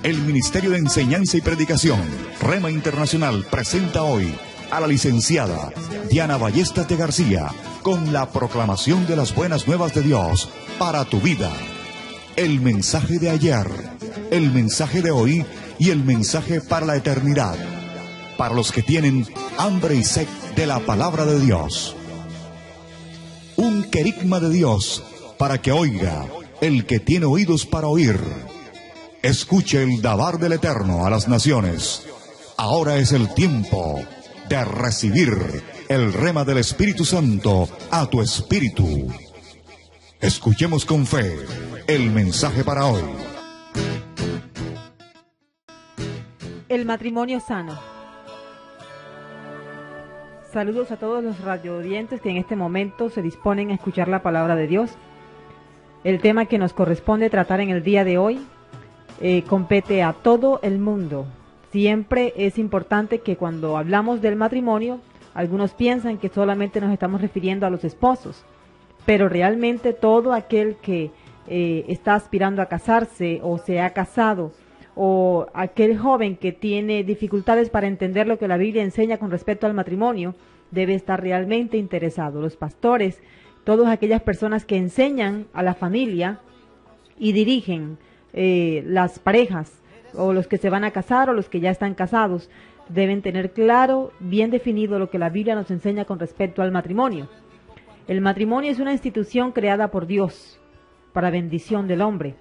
El Ministerio de Enseñanza y Predicación, Rema Internacional, presenta hoy a la licenciada Diana Ballestas de García con la proclamación de las buenas nuevas de Dios para tu vida. El mensaje de ayer, el mensaje de hoy y el mensaje para la eternidad, para los que tienen hambre y sed de la palabra de Dios. Un querigma de Dios para que oiga el que tiene oídos para oír. Escuche el dabar del Eterno a las naciones. Ahora es el tiempo de recibir el rema del Espíritu Santo a tu espíritu. Escuchemos con fe el mensaje para hoy. El matrimonio sano. Saludos a todos los radioaudientes que en este momento se disponen a escuchar la palabra de Dios. El tema que nos corresponde tratar en el día de hoy compete a todo el mundo. Siempre es importante que cuando hablamos del matrimonio, algunos piensan que solamente nos estamos refiriendo a los esposos, pero realmente todo aquel que está aspirando a casarse o se ha casado, o aquel joven que tiene dificultades para entender lo que la Biblia enseña con respecto al matrimonio, debe estar realmente interesado. Los pastores, todas aquellas personas que enseñan a la familia y dirigen las parejas, o los que se van a casar o los que ya están casados, deben tener claro, bien definido lo que la Biblia nos enseña con respecto al matrimonio. El matrimonio es una institución creada por Dios para bendición del hombre,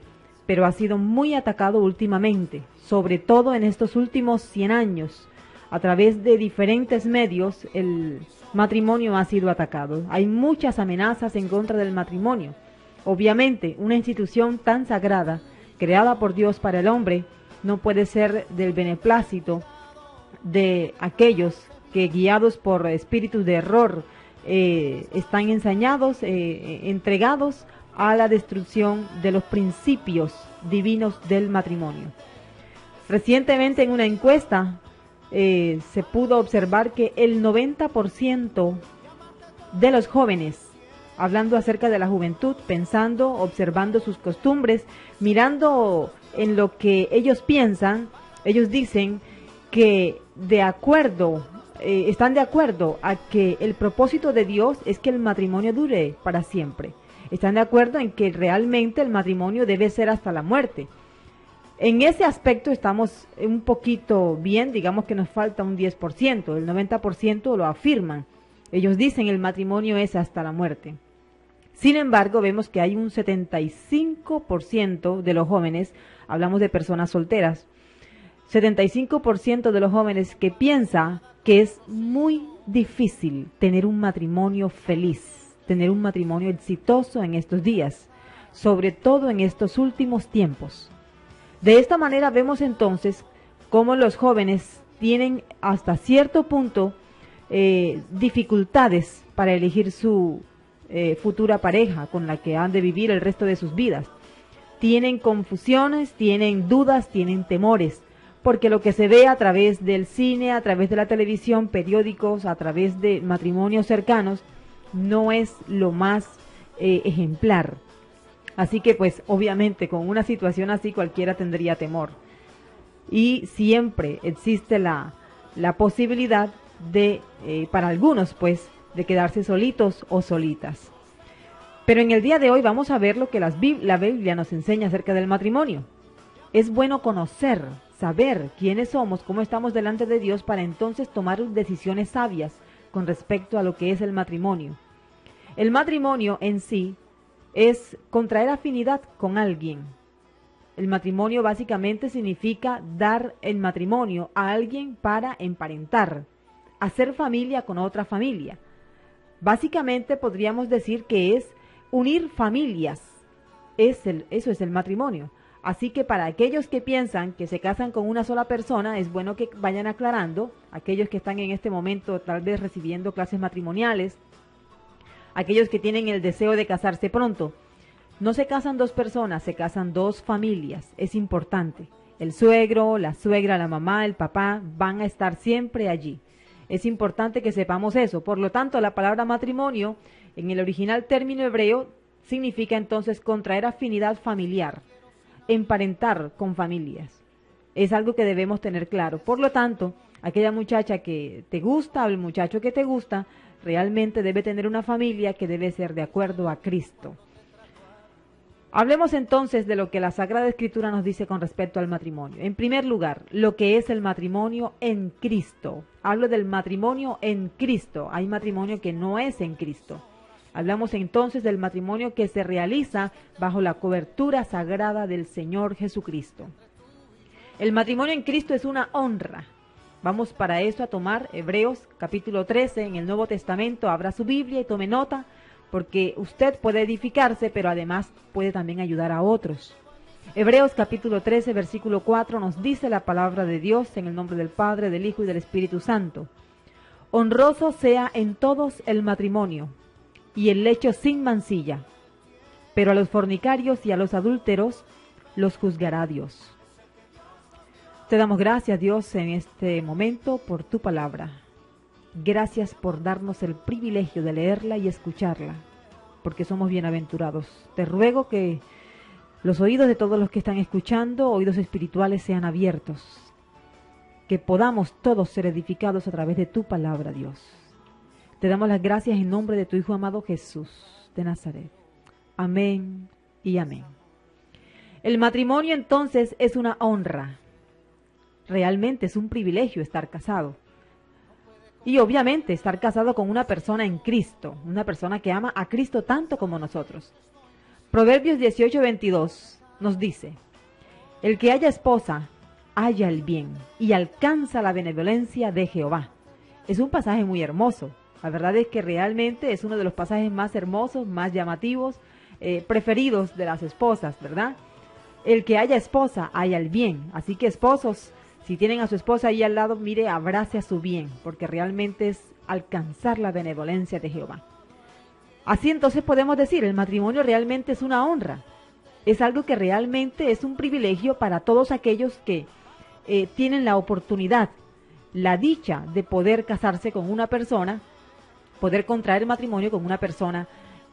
pero ha sido muy atacado últimamente, sobre todo en estos últimos 100 años. A través de diferentes medios, el matrimonio ha sido atacado. Hay muchas amenazas en contra del matrimonio. Obviamente, una institución tan sagrada, creada por Dios para el hombre, no puede ser del beneplácito de aquellos que, guiados por espíritus de error, están ensañados, entregados a la destrucción de los principios divinos del matrimonio. Recientemente, en una encuesta, se pudo observar que el 90% de los jóvenes, hablando acerca de la juventud, pensando, observando sus costumbres, mirando en lo que ellos piensan, ellos dicen que están de acuerdo a que el propósito de Dios es que el matrimonio dure para siempre. Están de acuerdo en que realmente el matrimonio debe ser hasta la muerte. En ese aspecto estamos un poquito bien, digamos que nos falta un 10%, el 90% lo afirman. Ellos dicen el matrimonio es hasta la muerte. Sin embargo, vemos que hay un 75% de los jóvenes, hablamos de personas solteras, 75% de los jóvenes que piensa que es muy difícil tener un matrimonio feliz, tener un matrimonio exitoso en estos días, sobre todo en estos últimos tiempos. De esta manera vemos entonces cómo los jóvenes tienen hasta cierto punto dificultades para elegir su futura pareja con la que han de vivir el resto de sus vidas. Tienen confusiones, tienen dudas, tienen temores, porque lo que se ve a través del cine, a través de la televisión, periódicos, a través de matrimonios cercanos, no es lo más ejemplar. Así que pues obviamente con una situación así cualquiera tendría temor. Y siempre existe la posibilidad de, para algunos pues, de quedarse solitos o solitas. Pero en el día de hoy vamos a ver lo que la Biblia nos enseña acerca del matrimonio. Es bueno conocer, saber quiénes somos, cómo estamos delante de Dios, para entonces tomar decisiones sabias con respecto a lo que es el matrimonio. El matrimonio en sí es contraer afinidad con alguien. El matrimonio básicamente significa dar el matrimonio a alguien para emparentar, hacer familia con otra familia. Básicamente podríamos decir que es unir familias. Eso es el matrimonio. Así que para aquellos que piensan que se casan con una sola persona, es bueno que vayan aclarando, aquellos que están en este momento tal vez recibiendo clases matrimoniales, aquellos que tienen el deseo de casarse pronto. No se casan dos personas, se casan dos familias. Es importante. El suegro, la suegra, la mamá, el papá van a estar siempre allí. Es importante que sepamos eso. Por lo tanto, la palabra matrimonio, en el original término hebreo, significa entonces contraer afinidad familiar, emparentar con familias. Es algo que debemos tener claro. Por lo tanto, aquella muchacha que te gusta o el muchacho que te gusta, realmente debe tener una familia que debe ser de acuerdo a Cristo. Hablemos entonces de lo que la Sagrada Escritura nos dice con respecto al matrimonio. En primer lugar, lo que es el matrimonio en Cristo. Hablo del matrimonio en Cristo. Hay matrimonio que no es en Cristo. Hablamos entonces del matrimonio que se realiza bajo la cobertura sagrada del Señor Jesucristo. El matrimonio en Cristo es una honra. Vamos para eso a tomar Hebreos capítulo 13 en el Nuevo Testamento. Abra su Biblia y tome nota, porque usted puede edificarse, pero además puede también ayudar a otros. Hebreos capítulo 13, versículo 4 nos dice la palabra de Dios en el nombre del Padre, del Hijo y del Espíritu Santo. Honroso sea en todos el matrimonio y el lecho sin mancilla, pero a los fornicarios y a los adúlteros los juzgará Dios. Te damos gracias, Dios, en este momento por tu palabra. Gracias por darnos el privilegio de leerla y escucharla, porque somos bienaventurados. Te ruego que los oídos de todos los que están escuchando, oídos espirituales, sean abiertos, que podamos todos ser edificados a través de tu palabra, Dios. Te damos las gracias en nombre de tu Hijo amado Jesús de Nazaret. Amén y amén. El matrimonio entonces es una honra. Realmente es un privilegio estar casado. Y obviamente estar casado con una persona en Cristo, una persona que ama a Cristo tanto como nosotros. Proverbios 18:22 nos dice: el que haya esposa, halla el bien y alcanza la benevolencia de Jehová. Es un pasaje muy hermoso. La verdad es que realmente es uno de los pasajes más hermosos, más llamativos, preferidos de las esposas, ¿verdad? El que haya esposa, halla el bien. Así que esposos, si tienen a su esposa ahí al lado, mire, abrace a su bien, porque realmente es alcanzar la benevolencia de Jehová. Así entonces podemos decir, el matrimonio realmente es una honra. Es algo que realmente es un privilegio para todos aquellos que tienen la oportunidad, la dicha de poder casarse con una persona, poder contraer matrimonio con una persona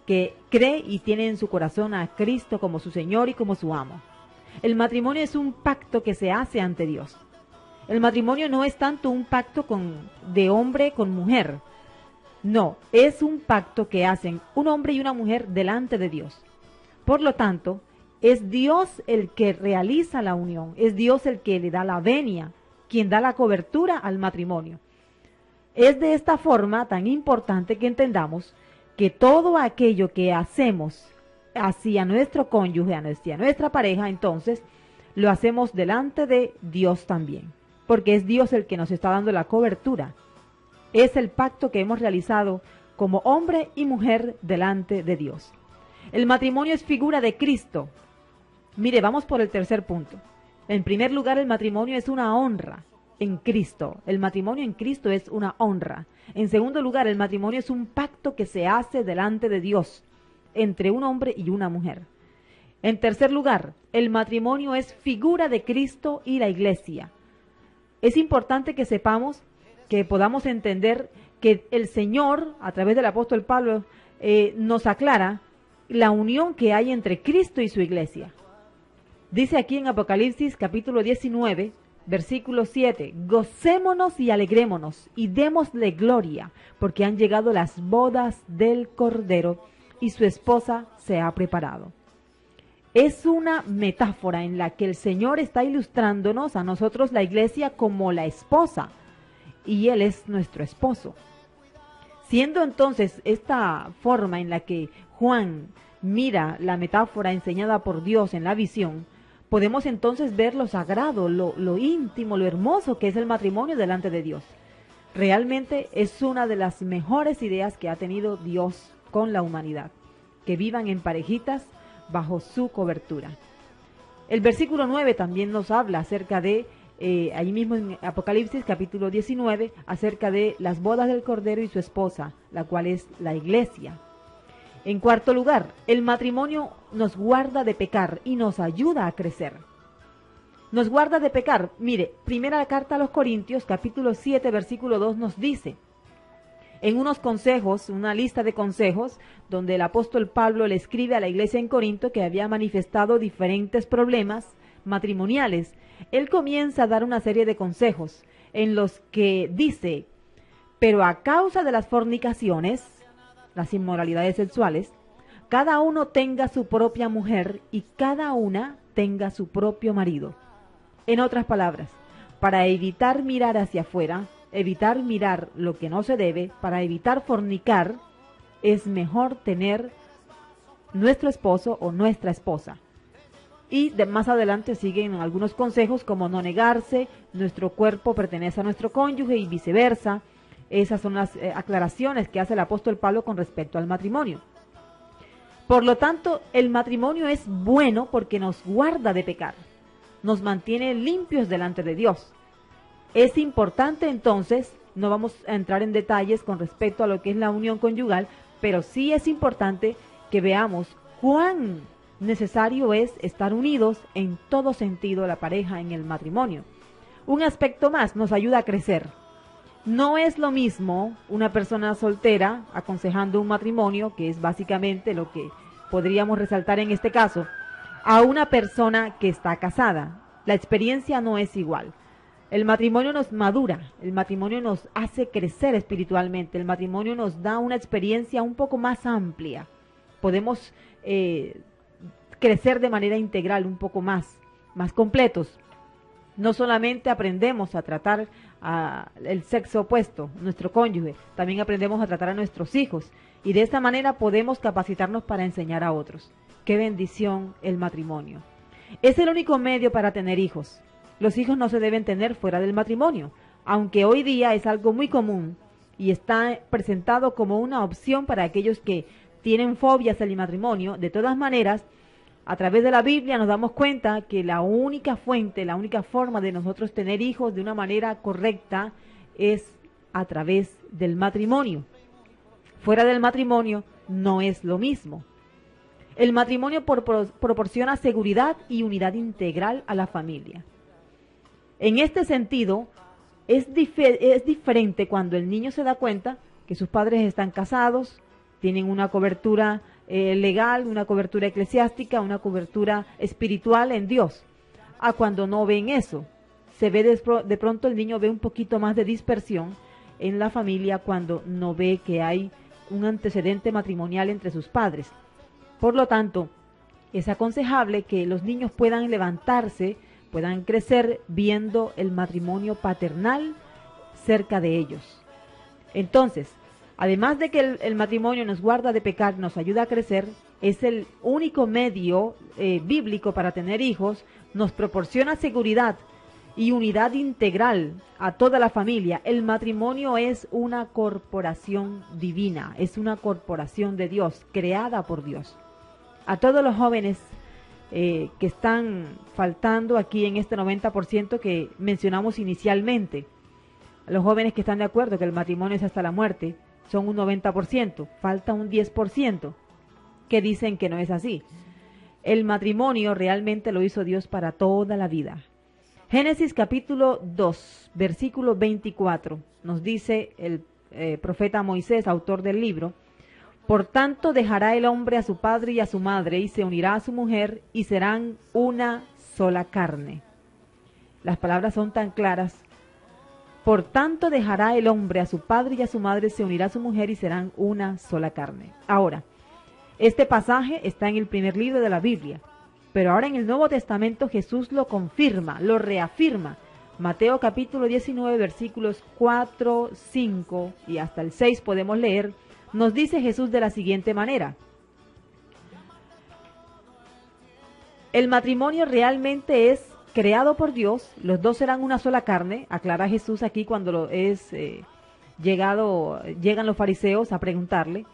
que cree y tiene en su corazón a Cristo como su Señor y como su amo. El matrimonio es un pacto que se hace ante Dios. El matrimonio no es tanto un pacto de hombre con mujer. No, es un pacto que hacen un hombre y una mujer delante de Dios. Por lo tanto, es Dios el que realiza la unión, es Dios el que le da la venia, quien da la cobertura al matrimonio. Es de esta forma tan importante que entendamos que todo aquello que hacemos hacia nuestro cónyuge, hacia nuestra pareja, entonces lo hacemos delante de Dios también, porque es Dios el que nos está dando la cobertura. Es el pacto que hemos realizado como hombre y mujer delante de Dios. El matrimonio es figura de Cristo. Mire, vamos por el tercer punto. En primer lugar, el matrimonio es una honra en Cristo. El matrimonio en Cristo es una honra. En segundo lugar, el matrimonio es un pacto que se hace delante de Dios entre un hombre y una mujer. En tercer lugar, el matrimonio es figura de Cristo y la iglesia. Es importante que sepamos, que podamos entender que el Señor, a través del apóstol Pablo, nos aclara la unión que hay entre Cristo y su iglesia. Dice aquí en Apocalipsis capítulo 19, versículo 7, gocémonos y alegrémonos y démosle gloria, porque han llegado las bodas del Cordero y su esposa se ha preparado. Es una metáfora en la que el Señor está ilustrándonos a nosotros, la iglesia, como la esposa, y Él es nuestro esposo. Siendo entonces esta forma en la que Juan mira la metáfora enseñada por Dios en la visión, podemos entonces ver lo sagrado, lo íntimo, lo hermoso que es el matrimonio delante de Dios. Realmente es una de las mejores ideas que ha tenido Dios con la humanidad, que vivan en parejitas bajo su cobertura. El versículo 9 también nos habla acerca de, ahí mismo en Apocalipsis capítulo 19, acerca de las bodas del Cordero y su esposa, la cual es la iglesia. En cuarto lugar, el matrimonio nos guarda de pecar y nos ayuda a crecer. Nos guarda de pecar. Mire, primera carta a los Corintios, capítulo 7, versículo 2 nos dice, en unos consejos, una lista de consejos, donde el apóstol Pablo le escribe a la iglesia en Corinto que había manifestado diferentes problemas matrimoniales, él comienza a dar una serie de consejos en los que dice: pero a causa de las fornicaciones, las inmoralidades sexuales, cada uno tenga su propia mujer y cada una tenga su propio marido. En otras palabras, para evitar mirar hacia afuera, evitar mirar lo que no se debe, para evitar fornicar, es mejor tener nuestro esposo o nuestra esposa. Y más adelante siguen algunos consejos como no negarse, nuestro cuerpo pertenece a nuestro cónyuge y viceversa. Esas son las aclaraciones que hace el apóstol Pablo con respecto al matrimonio. Por lo tanto, el matrimonio es bueno porque nos guarda de pecar, nos mantiene limpios delante de Dios. Es importante entonces, no vamos a entrar en detalles con respecto a lo que es la unión conyugal, pero sí es importante que veamos cuán necesario es estar unidos en todo sentido la pareja en el matrimonio. Un aspecto más, nos ayuda a crecer. No es lo mismo una persona soltera aconsejando un matrimonio, que es básicamente lo que podríamos resaltar en este caso, a una persona que está casada. La experiencia no es igual. El matrimonio nos madura, el matrimonio nos hace crecer espiritualmente, el matrimonio nos da una experiencia un poco más amplia. Podemos crecer de manera integral, un poco más completos. No solamente aprendemos a tratar el sexo opuesto, nuestro cónyuge, también aprendemos a tratar a nuestros hijos y de esta manera podemos capacitarnos para enseñar a otros. ¡Qué bendición el matrimonio! Es el único medio para tener hijos. Los hijos no se deben tener fuera del matrimonio, aunque hoy día es algo muy común y está presentado como una opción para aquellos que tienen fobias al matrimonio. De todas maneras, a través de la Biblia nos damos cuenta que la única fuente, la única forma de nosotros tener hijos de una manera correcta es a través del matrimonio. Fuera del matrimonio no es lo mismo. El matrimonio proporciona seguridad y unidad integral a la familia. En este sentido, es diferente cuando el niño se da cuenta que sus padres están casados, tienen una cobertura legal, una cobertura eclesiástica, una cobertura espiritual en Dios, a cuando no ven eso. Se ve de pronto el niño ve un poquito más de dispersión en la familia cuando no ve que hay un antecedente matrimonial entre sus padres. Por lo tanto, es aconsejable que los niños puedan levantarse, puedan crecer viendo el matrimonio paternal cerca de ellos. Entonces, además de que el matrimonio nos guarda de pecar, nos ayuda a crecer, es el único medio bíblico para tener hijos, nos proporciona seguridad y unidad integral a toda la familia. El matrimonio es una corporación divina, es una corporación de Dios, creada por Dios. A todos los jóvenes que están faltando aquí en este 90% que mencionamos inicialmente, a los jóvenes que están de acuerdo que el matrimonio es hasta la muerte, son un 90%, falta un 10% que dicen que no es así. El matrimonio realmente lo hizo Dios para toda la vida. Génesis capítulo 2, versículo 24, nos dice el profeta Moisés, autor del libro: por tanto dejará el hombre a su padre y a su madre y se unirá a su mujer y serán una sola carne. Las palabras son tan claras. Por tanto dejará el hombre a su padre y a su madre, se unirá a su mujer y serán una sola carne. Ahora, este pasaje está en el primer libro de la Biblia, pero ahora en el Nuevo Testamento Jesús lo confirma, lo reafirma. Mateo capítulo 19, versículos 4, 5 y hasta el 6 podemos leer, nos dice Jesús de la siguiente manera: el matrimonio realmente es creado por Dios, los dos serán una sola carne, aclara Jesús aquí cuando llegan los fariseos a preguntarle,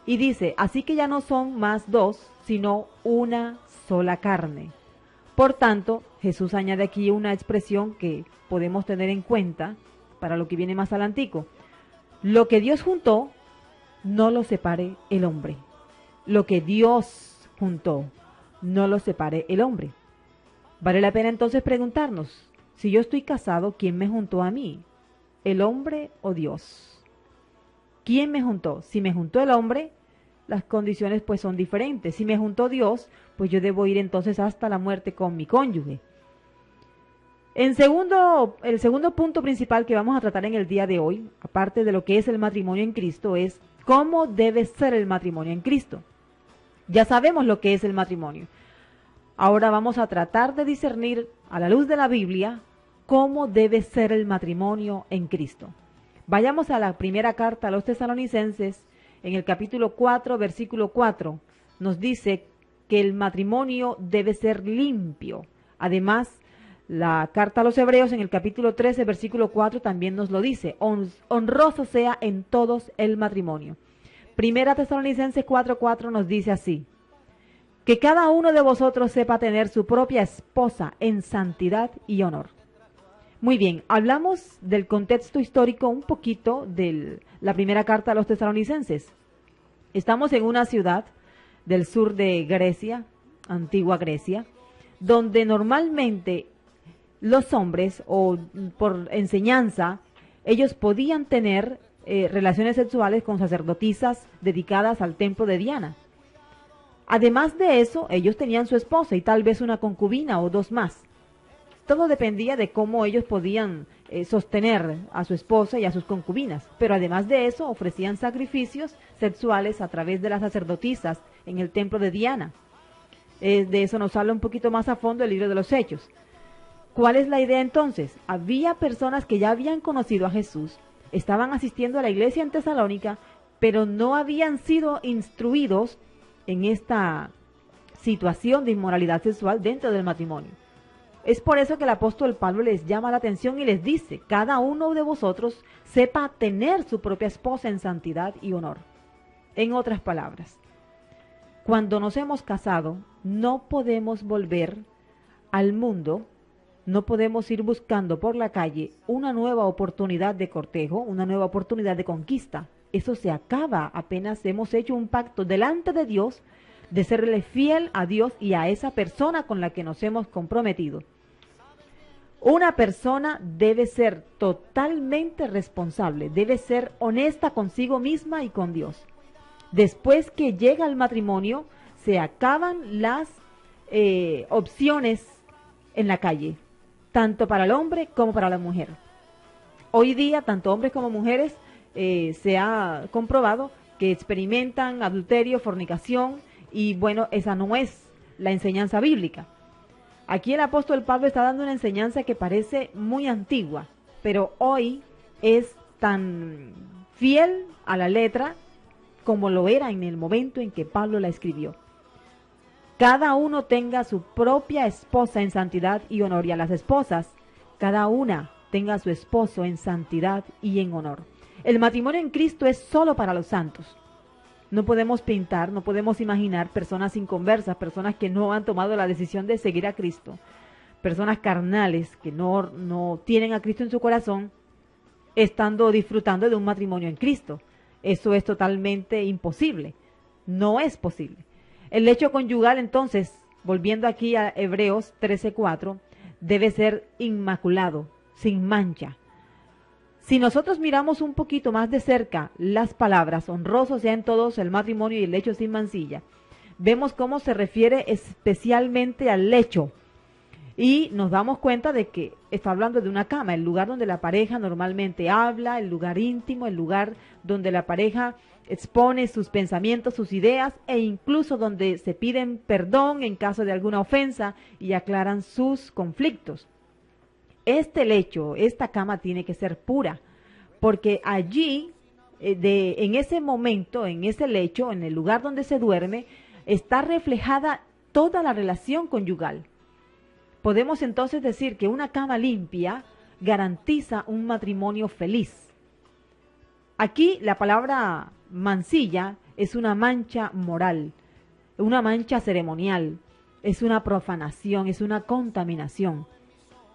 y dice, así que ya no son más dos, sino una sola carne. Por tanto, Jesús añade aquí una expresión que podemos tener en cuenta para lo que viene más adelantico. Lo que Dios juntó, no lo separe el hombre. Lo que Dios juntó, no lo separe el hombre. Vale la pena entonces preguntarnos, si yo estoy casado, ¿quién me juntó a mí? ¿El hombre o Dios? ¿Quién me juntó? Si me juntó el hombre, las condiciones pues son diferentes. Si me juntó Dios, pues yo debo ir entonces hasta la muerte con mi cónyuge. El segundo punto principal que vamos a tratar en el día de hoy, aparte de lo que es el matrimonio en Cristo, es cómo debe ser el matrimonio en Cristo. Ya sabemos lo que es el matrimonio. Ahora vamos a tratar de discernir a la luz de la Biblia cómo debe ser el matrimonio en Cristo. Vayamos a la primera carta a los Tesalonicenses, en el capítulo 4, versículo 4, nos dice que el matrimonio debe ser limpio. Además, la carta a los Hebreos en el capítulo 13, versículo 4 también nos lo dice, honroso sea en todos el matrimonio. Primera Tesalonicenses 4:4 nos dice así, que cada uno de vosotros sepa tener su propia esposa en santidad y honor. Muy bien, hablamos del contexto histórico un poquito de la primera carta a los Tesalonicenses. Estamos en una ciudad del sur de Grecia, antigua Grecia, donde normalmente los hombres, o por enseñanza, ellos podían tener relaciones sexuales con sacerdotisas dedicadas al templo de Diana. Además de eso, ellos tenían su esposa y tal vez una concubina o dos más. Todo dependía de cómo ellos podían sostener a su esposa y a sus concubinas. Pero además de eso, ofrecían sacrificios sexuales a través de las sacerdotisas en el templo de Diana. De eso nos habla un poquito más a fondo el libro de los Hechos. ¿Cuál es la idea entonces? Había personas que ya habían conocido a Jesús, estaban asistiendo a la iglesia en Tesalónica, pero no habían sido instruidos en esta situación de inmoralidad sexual dentro del matrimonio. Es por eso que el apóstol Pablo les llama la atención y les dice, cada uno de vosotros sepa tener su propia esposa en santidad y honor. En otras palabras, cuando nos hemos casado, no podemos volver al mundo, no podemos ir buscando por la calle una nueva oportunidad de cortejo, una nueva oportunidad de conquista. Eso se acaba apenas hemos hecho un pacto delante de Dios de serle fiel a Dios y a esa persona con la que nos hemos comprometido. Una persona debe ser totalmente responsable, debe ser honesta consigo misma y con Dios. Después que llega el matrimonio, se acaban las opciones en la calle, tanto para el hombre como para la mujer. Hoy día, tanto hombres como mujeres, se ha comprobado que experimentan adulterio, fornicación, y bueno, esa no es la enseñanza bíblica. Aquí el apóstol Pablo está dando una enseñanza que parece muy antigua, pero hoy es tan fiel a la letra como lo era en el momento en que Pablo la escribió. Cada uno tenga su propia esposa en santidad y honor, y a las esposas, cada una tenga a su esposo en santidad y en honor. El matrimonio en Cristo es solo para los santos. No podemos pintar, no podemos imaginar personas inconversas, personas que no han tomado la decisión de seguir a Cristo, personas carnales que no tienen a Cristo en su corazón, estando disfrutando de un matrimonio en Cristo. Eso es totalmente imposible, no es posible. El lecho conyugal, entonces, volviendo aquí a Hebreos 13:4, debe ser inmaculado, sin mancha. Si nosotros miramos un poquito más de cerca las palabras, honroso sea en todos el matrimonio y el lecho sin mancilla, vemos cómo se refiere especialmente al lecho. Y nos damos cuenta de que está hablando de una cama, el lugar donde la pareja normalmente habla, el lugar íntimo, el lugar donde la pareja expone sus pensamientos, sus ideas, e incluso donde se piden perdón en caso de alguna ofensa y aclaran sus conflictos. Este lecho, esta cama tiene que ser pura, porque allí, en ese momento, en ese lecho, en el lugar donde se duerme, está reflejada toda la relación conyugal. Podemos entonces decir que una cama limpia garantiza un matrimonio feliz. Aquí la palabra mancilla es una mancha moral, una mancha ceremonial, es una profanación, es una contaminación.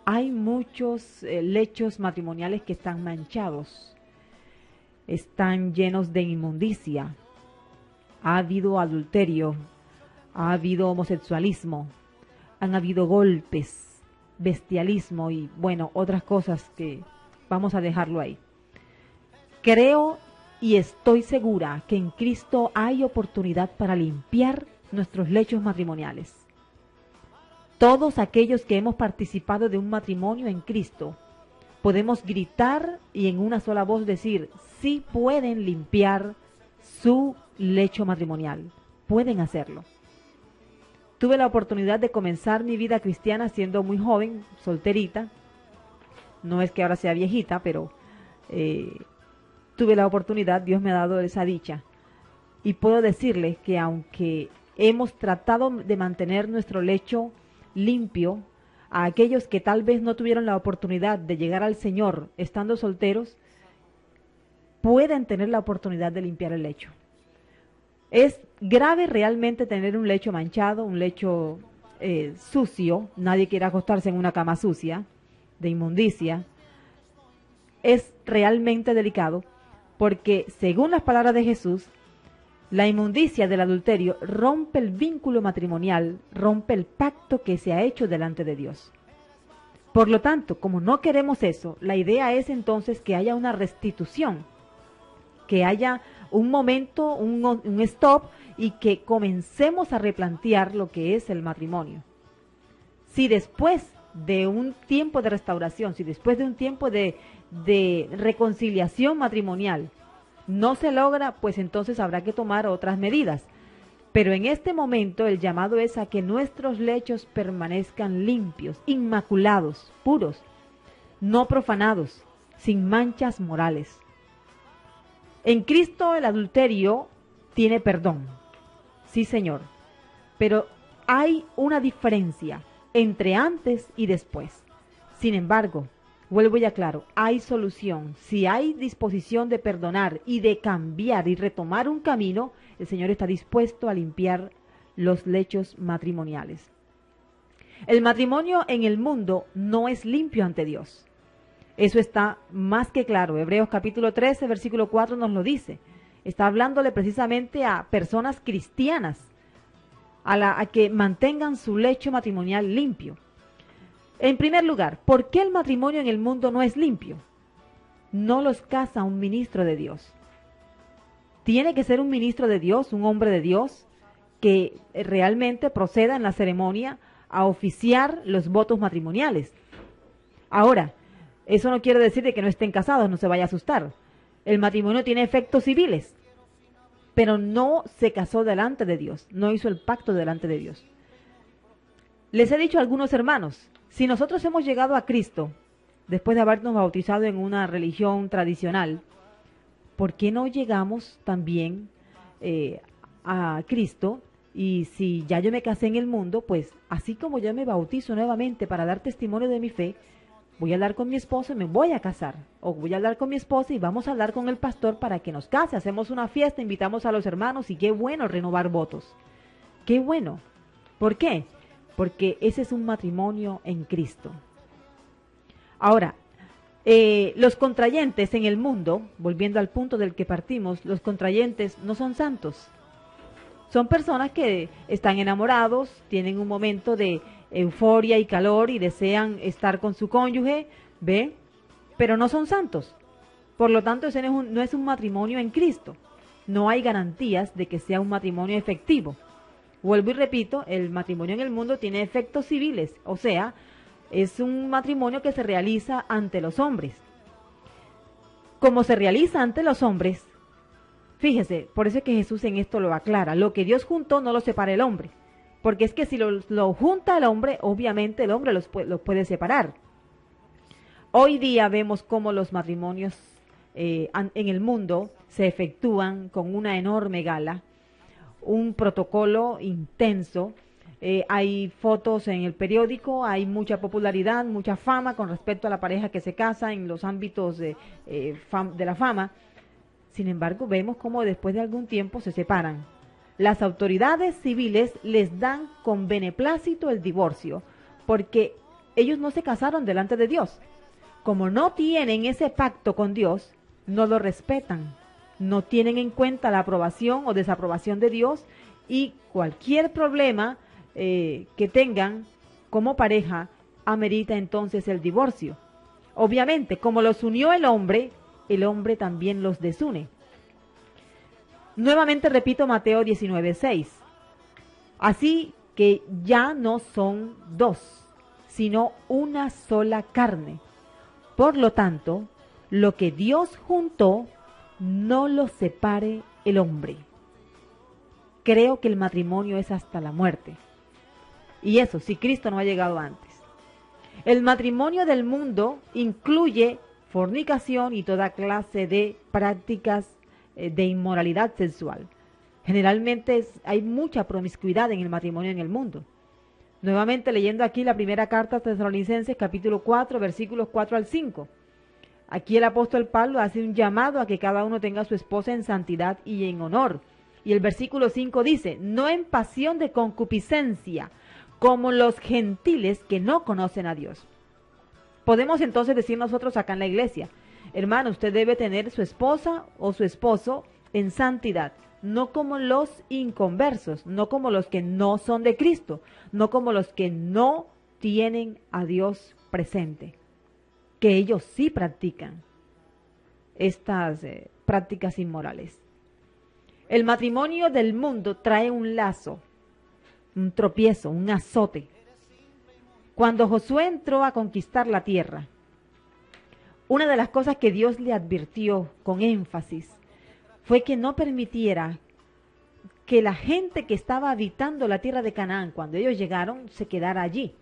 Hay muchos lechos matrimoniales que están manchados, están llenos de inmundicia, ha habido adulterio, ha habido homosexualismo, han habido golpes, bestialismo y bueno, otras cosas que vamos a dejarlo ahí. Creo y estoy segura que en Cristo hay oportunidad para limpiar nuestros lechos matrimoniales. Todos aquellos que hemos participado de un matrimonio en Cristo, podemos gritar y en una sola voz decir, sí pueden limpiar su lecho matrimonial, pueden hacerlo. Tuve la oportunidad de comenzar mi vida cristiana siendo muy joven, solterita. No es que ahora sea viejita, pero tuve la oportunidad, Dios me ha dado esa dicha. Y puedo decirles que aunque hemos tratado de mantener nuestro lecho limpio, a aquellos que tal vez no tuvieron la oportunidad de llegar al Señor estando solteros, pueden tener la oportunidad de limpiar el lecho. Es grave realmente tener un lecho manchado, un lecho sucio. Nadie quiere acostarse en una cama sucia, de inmundicia. Es realmente delicado porque, según las palabras de Jesús, la inmundicia del adulterio rompe el vínculo matrimonial, rompe el pacto que se ha hecho delante de Dios. Por lo tanto, como no queremos eso, la idea es entonces que haya una restitución, que haya un momento, un stop, y que comencemos a replantear lo que es el matrimonio. Si después de un tiempo de restauración, si después de un tiempo de reconciliación matrimonial no se logra, pues entonces habrá que tomar otras medidas. Pero en este momento el llamado es a que nuestros lechos permanezcan limpios, inmaculados, puros, no profanados, sin manchas morales. En Cristo el adulterio tiene perdón, sí Señor, pero hay una diferencia entre antes y después. Sin embargo, vuelvo y aclaro, hay solución. Si hay disposición de perdonar y de cambiar y retomar un camino, el Señor está dispuesto a limpiar los lechos matrimoniales. El matrimonio en el mundo no es limpio ante Dios. Eso está más que claro. Hebreos capítulo 13, versículo 4 nos lo dice. Está hablándole precisamente a personas cristianas, a que mantengan su lecho matrimonial limpio. En primer lugar, ¿por qué el matrimonio en el mundo no es limpio? No los casa un ministro de Dios. Tiene que ser un ministro de Dios, un hombre de Dios, que realmente proceda en la ceremonia a oficiar los votos matrimoniales. Ahora, eso no quiere decir de que no estén casados, no se vaya a asustar. El matrimonio tiene efectos civiles, pero no se casó delante de Dios, no hizo el pacto delante de Dios. Les he dicho a algunos hermanos, si nosotros hemos llegado a Cristo, después de habernos bautizado en una religión tradicional, ¿por qué no llegamos también a Cristo? Y si ya yo me casé en el mundo, pues así como yo me bautizo nuevamente para dar testimonio de mi fe, voy a hablar con mi esposo y me voy a casar. O voy a hablar con mi esposa y vamos a hablar con el pastor para que nos case. Hacemos una fiesta, invitamos a los hermanos y qué bueno renovar votos. Qué bueno. ¿Por qué? Porque ese es un matrimonio en Cristo. Ahora, los contrayentes en el mundo, volviendo al punto del que partimos, los contrayentes no son santos. Son personas que están enamorados, tienen un momento de euforia y calor y desean estar con su cónyuge, ¿ve? Pero no son santos. Por lo tanto, ese no es un matrimonio en Cristo. No hay garantías de que sea un matrimonio efectivo. Vuelvo y repito, el matrimonio en el mundo tiene efectos civiles, o sea, es un matrimonio que se realiza ante los hombres. Como se realiza ante los hombres, fíjese, por eso es que Jesús en esto lo aclara, lo que Dios juntó no lo separa el hombre, porque es que si lo junta el hombre, obviamente el hombre los puede separar. Hoy día vemos cómo los matrimonios en el mundo se efectúan con una enorme gala, un protocolo intenso, hay fotos en el periódico, hay mucha popularidad, mucha fama con respecto a la pareja que se casa en los ámbitos de la fama. Sin embargo, vemos cómo después de algún tiempo se separan. Las autoridades civiles les dan con beneplácito el divorcio, porque ellos no se casaron delante de Dios. Como no tienen ese pacto con Dios, no lo respetan. No tienen en cuenta la aprobación o desaprobación de Dios y cualquier problema que tengan como pareja amerita entonces el divorcio. Obviamente, como los unió el hombre también los desune. Nuevamente repito Mateo 19:6. Así que ya no son dos, sino una sola carne. Por lo tanto, lo que Dios juntó, no lo separe el hombre. Creo que el matrimonio es hasta la muerte. Y eso, si Cristo no ha llegado antes. El matrimonio del mundo incluye fornicación y toda clase de prácticas de inmoralidad sexual. Generalmente hay mucha promiscuidad en el matrimonio en el mundo. Nuevamente leyendo aquí la primera carta a Tesalonicenses, capítulo 4, versículos 4 al 5. Aquí el apóstol Pablo hace un llamado a que cada uno tenga a su esposa en santidad y en honor. Y el versículo 5 dice, no en pasión de concupiscencia, como los gentiles que no conocen a Dios. Podemos entonces decir nosotros acá en la iglesia, hermano, usted debe tener su esposa o su esposo en santidad, no como los inconversos, no como los que no son de Cristo, no como los que no tienen a Dios presente, que ellos sí practican estas prácticas inmorales. El matrimonio del mundo trae un lazo, un tropiezo, un azote. Cuando Josué entró a conquistar la tierra, una de las cosas que Dios le advirtió con énfasis fue que no permitiera que la gente que estaba habitando la tierra de Canaán, cuando ellos llegaron, se quedara allí.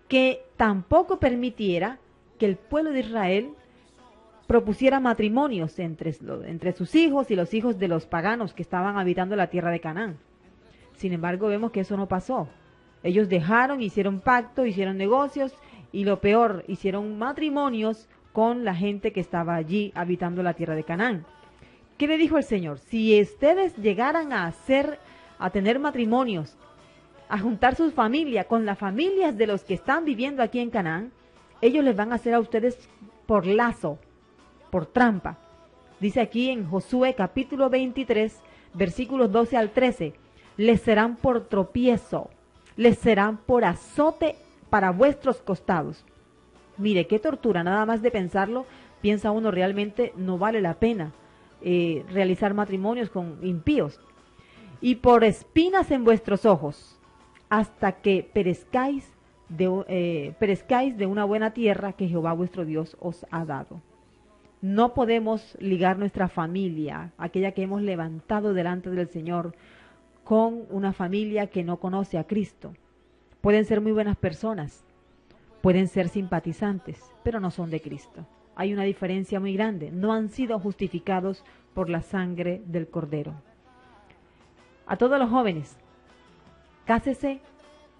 Que tampoco permitiera que el pueblo de Israel propusiera matrimonios entre sus hijos y los hijos de los paganos que estaban habitando la tierra de Canaán. Sin embargo, vemos que eso no pasó. Ellos dejaron, hicieron pacto, hicieron negocios y lo peor, hicieron matrimonios con la gente que estaba allí habitando la tierra de Canaán. ¿Qué le dijo el Señor? Si ustedes llegaran a tener matrimonios, a juntar sus familias con las familias de los que están viviendo aquí en Canaán, ellos les van a hacer a ustedes por lazo, por trampa. Dice aquí en Josué capítulo 23, versículos 12 al 13, les serán por tropiezo, les serán por azote para vuestros costados. Mire, qué tortura, nada más de pensarlo, piensa uno realmente no vale la pena realizar matrimonios con impíos. Y por espinas en vuestros ojos, hasta que perezcáis de una buena tierra que Jehová vuestro Dios os ha dado. No podemos ligar nuestra familia, aquella que hemos levantado delante del Señor, con una familia que no conoce a Cristo. Pueden ser muy buenas personas, pueden ser simpatizantes, pero no son de Cristo. Hay una diferencia muy grande. No han sido justificados por la sangre del Cordero. A todos los jóvenes, cásese,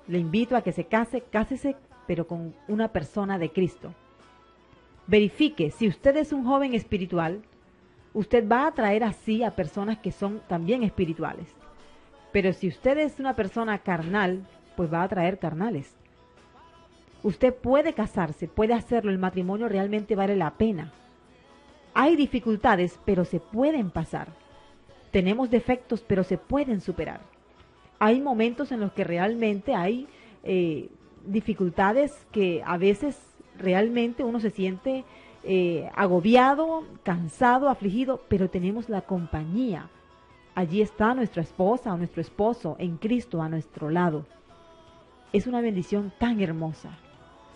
le invito a que se cásese, pero con una persona de Cristo. Verifique, si usted es un joven espiritual, usted va a atraer así a personas que son también espirituales. Pero si usted es una persona carnal, pues va a atraer carnales. Usted puede casarse, puede hacerlo, el matrimonio realmente vale la pena. Hay dificultades, pero se pueden pasar. Tenemos defectos, pero se pueden superar. Hay momentos en los que realmente hay dificultades que a veces realmente uno se siente agobiado, cansado, afligido, pero tenemos la compañía. Allí está nuestra esposa o nuestro esposo en Cristo a nuestro lado. Es una bendición tan hermosa.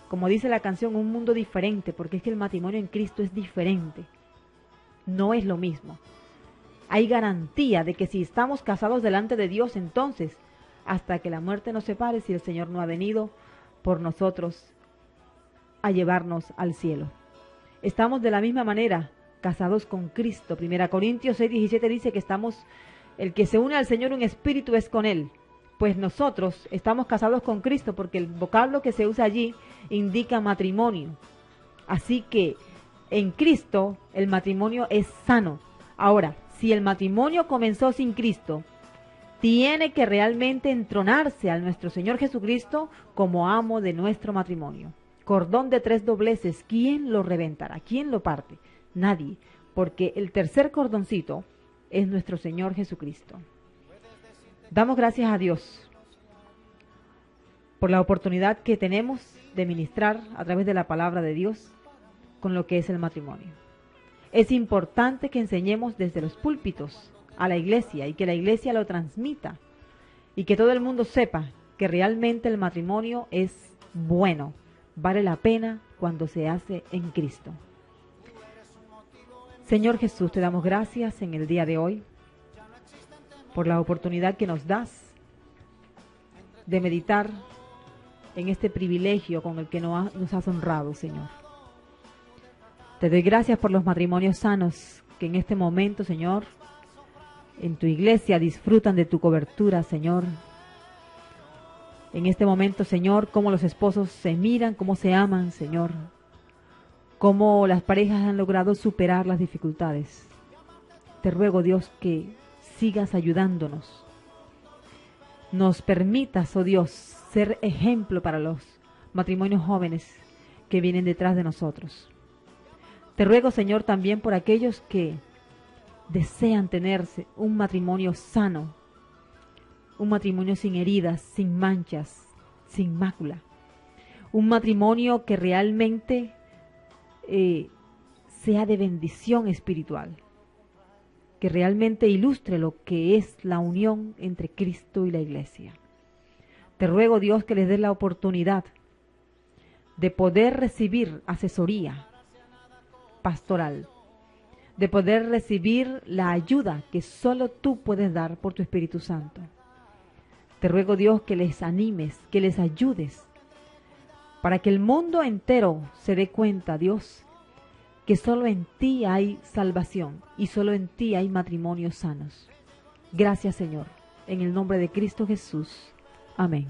Como dice la canción, un mundo diferente, porque es que el matrimonio en Cristo es diferente. No es lo mismo. Hay garantía de que si estamos casados delante de Dios, entonces, hasta que la muerte nos separe, si el Señor no ha venido por nosotros a llevarnos al cielo. Estamos de la misma manera casados con Cristo. 1 Corintios 6:17 dice que el que se une al Señor, un espíritu es con Él. Pues nosotros estamos casados con Cristo porque el vocablo que se usa allí indica matrimonio. Así que en Cristo el matrimonio es sano. Ahora, si el matrimonio comenzó sin Cristo, tiene que realmente entronarse a nuestro Señor Jesucristo como amo de nuestro matrimonio. Cordón de 3 dobleces, ¿quién lo reventará? ¿Quién lo parte? Nadie, porque el tercer cordoncito es nuestro Señor Jesucristo. Damos gracias a Dios por la oportunidad que tenemos de ministrar a través de la palabra de Dios con lo que es el matrimonio. Es importante que enseñemos desde los púlpitos a la iglesia y que la iglesia lo transmita. y que todo el mundo sepa que realmente el matrimonio es bueno, vale la pena cuando se hace en Cristo. Señor Jesús, te damos gracias en el día de hoy por la oportunidad que nos das de meditar en este privilegio con el que nos has honrado, Señor. Te doy gracias por los matrimonios sanos que en este momento, Señor, en tu iglesia disfrutan de tu cobertura, Señor. En este momento, Señor, cómo los esposos se miran, cómo se aman, Señor. Cómo las parejas han logrado superar las dificultades. Te ruego, Dios, que sigas ayudándonos. Nos permitas, oh Dios, ser ejemplo para los matrimonios jóvenes que vienen detrás de nosotros. Te ruego, Señor, también por aquellos que desean tenerse un matrimonio sano, un matrimonio sin heridas, sin manchas, sin mácula, un matrimonio que realmente sea de bendición espiritual, que realmente ilustre lo que es la unión entre Cristo y la iglesia. Te ruego, Dios, que les des la oportunidad de poder recibir asesoría pastoral, de poder recibir la ayuda que solo tú puedes dar por tu Espíritu Santo. Te ruego, Dios, que les animes, que les ayudes, para que el mundo entero se dé cuenta, Dios, que solo en ti hay salvación y solo en ti hay matrimonios sanos. Gracias, Señor, en el nombre de Cristo Jesús. Amén.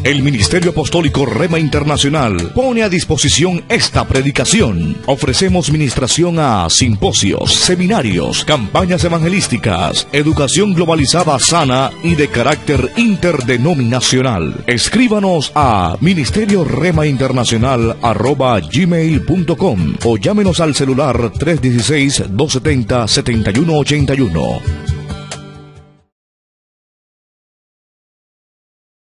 El Ministerio Apostólico Rema Internacional pone a disposición esta predicación. Ofrecemos ministración a simposios, seminarios, campañas evangelísticas, educación globalizada sana y de carácter interdenominacional. Escríbanos a ministerioremainternacional@gmail.com o llámenos al celular 316-270-7181.